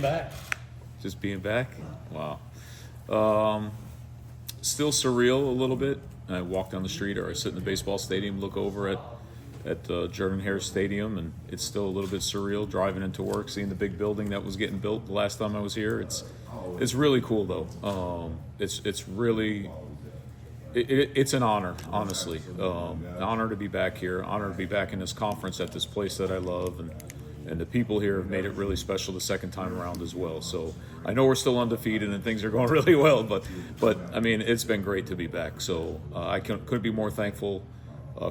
Back. Just being back? Wow. Still surreal a little bit. I walk down the street or I sit in the baseball stadium, look over at Jordan Hare Stadium, and it's still a little bit surreal driving into work, seeing the big building that was getting built the last time I was here. It's really cool though. It's really it's an honor, honestly. An honor to be back here, honor to be back in this conference at this place that I love, and the people here have made it really special the second time around as well. So I know we're still undefeated and things are going really well, but I mean, it's been great to be back. So I couldn't be more thankful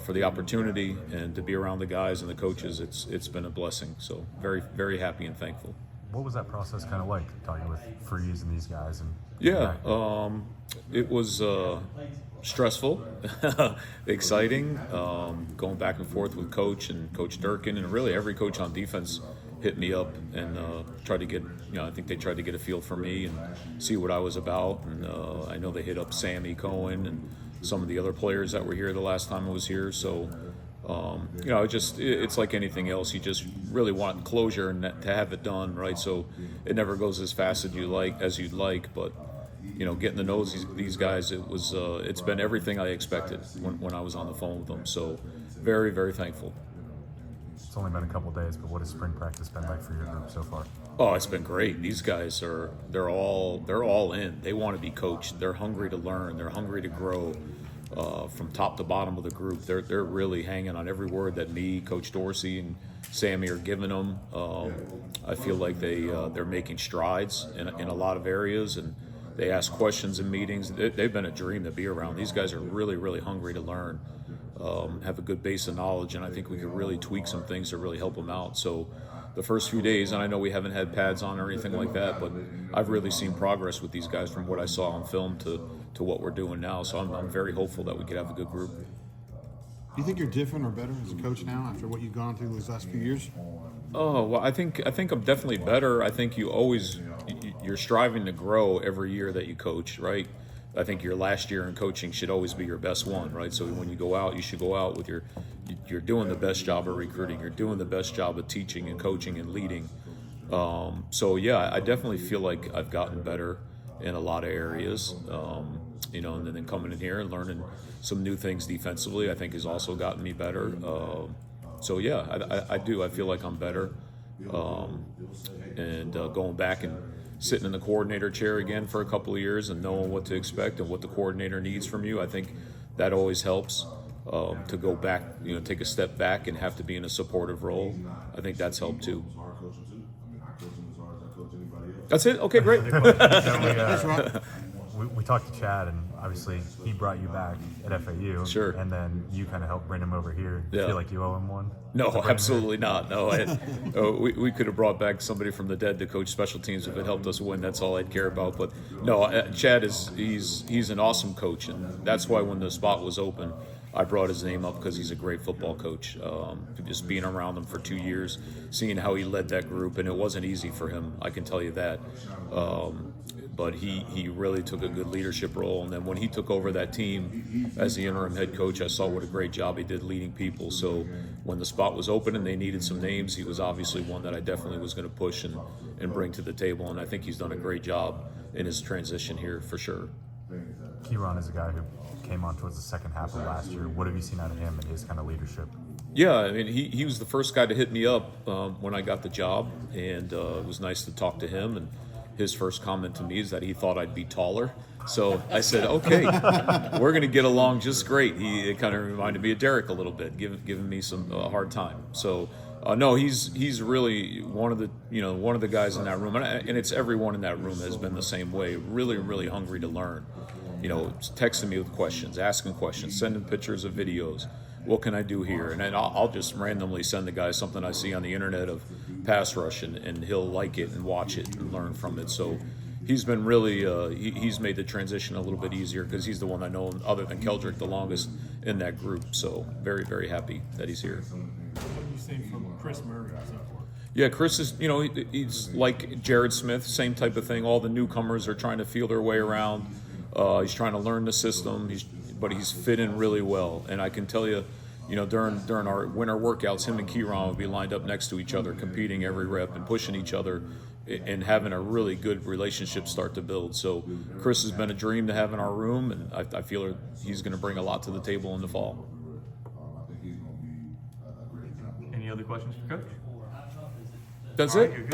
for the opportunity and to be around the guys and the coaches. It's been a blessing. So very, very happy and thankful. What was that process kind of like, talking with Freeze and these guys? And it was stressful, exciting, going back and forth with Coach and Coach Durkin, and really every coach on defense hit me up and tried to get, I think they tried to get a feel for me and see what I was about. And I know they hit up Sammy Cohen and some of the other players that were here the last time I was here. So, it's like anything else. You just really want closure and to have it done, right? So it never goes as fast as you'd like, but getting to know these guys, it's been everything I expected when I was on the phone with them. So very, very thankful. It's only been a couple of days, but what has spring practice been like for your group so far? Oh, it's been great. These guys they're all in. They want to be coached. They're hungry to learn. They're hungry to grow. From top to bottom of the group, they're really hanging on every word that me, Coach Dorsey, and Sammy are giving them. I feel like they're making strides in a lot of areas, and they ask questions in meetings. They've been a dream to be around. These guys are really, really hungry to learn, have a good base of knowledge, and I think we could really tweak some things to really help them out. So the first few days, and I know we haven't had pads on or anything like that, but I've really seen progress with these guys from what I saw on film to what we're doing now. So I'm very hopeful that we could have a good group. Do you think you're different or better as a coach now after what you've gone through these last few years? Oh, well, I think I'm definitely better. I think you're striving to grow every year that you coach, right? I think your last year in coaching should always be your best one, right? So when you go out, you should go out with you're doing the best job of recruiting. You're doing the best job of teaching and coaching and leading. So yeah, I definitely feel like I've gotten better in a lot of areas. And then coming in here and learning some new things defensively, I think has also gotten me better. So yeah, I do. I feel like I'm better. And going back and sitting in the coordinator chair again for a couple of years and knowing what to expect and what the coordinator needs from you, I think that always helps. To go back, take a step back and have to be in a supportive role, I think that's helped too. That's it? Okay, great. We talked to Chad, and obviously he brought you back at FAU. Sure. And then you kind of helped bring him over here. Do you feel like you owe him one? No, absolutely not. No, we could have brought back somebody from the dead to coach special teams if it helped us win. That's all I'd care about. But no, Chad he's an awesome coach, and that's why when the spot was open, I brought his name up because he's a great football coach. Just being around him for 2 years, seeing how he led that group, and it wasn't easy for him, I can tell you that. But he really took a good leadership role. And then when he took over that team as the interim head coach, I saw what a great job he did leading people. So when the spot was open and they needed some names, he was obviously one that I definitely was going to push and bring to the table. And I think he's done a great job in his transition here for sure. Kieran is a guy who came on towards the second half of last year. What have you seen out of him and his kind of leadership? Yeah, I mean, he was the first guy to hit me up when I got the job, and it was nice to talk to him. And his first comment to me is that he thought I'd be taller. So I said, okay, we're going to get along just great. It kind of reminded me of Derek a little bit, giving me some hard time. So no, he's really one of the guys in that room, and it's everyone in that room has been the same way. Really, really hungry to learn. Texting me with questions, asking questions, sending pictures of videos. What can I do here? And then I'll just randomly send the guy something I see on the internet of pass rush, and he'll like it and watch it and learn from it. So he's been really he's made the transition a little bit easier because he's the one I know other than Keldrick the longest in that group. So very, very happy that he's here. What have you seen from Chris Murray so far? Yeah, Chris is, he's like Jared Smith, same type of thing. All the newcomers are trying to feel their way around. He's trying to learn the system, but he's fit in really well. And I can tell you, during our winter workouts, him and Kieran would be lined up next to each other, competing every rep and pushing each other and having a really good relationship start to build. So Chris has been a dream to have in our room, and I feel he's going to bring a lot to the table in the fall. Any other questions for Coach? That's All right, it. you're good.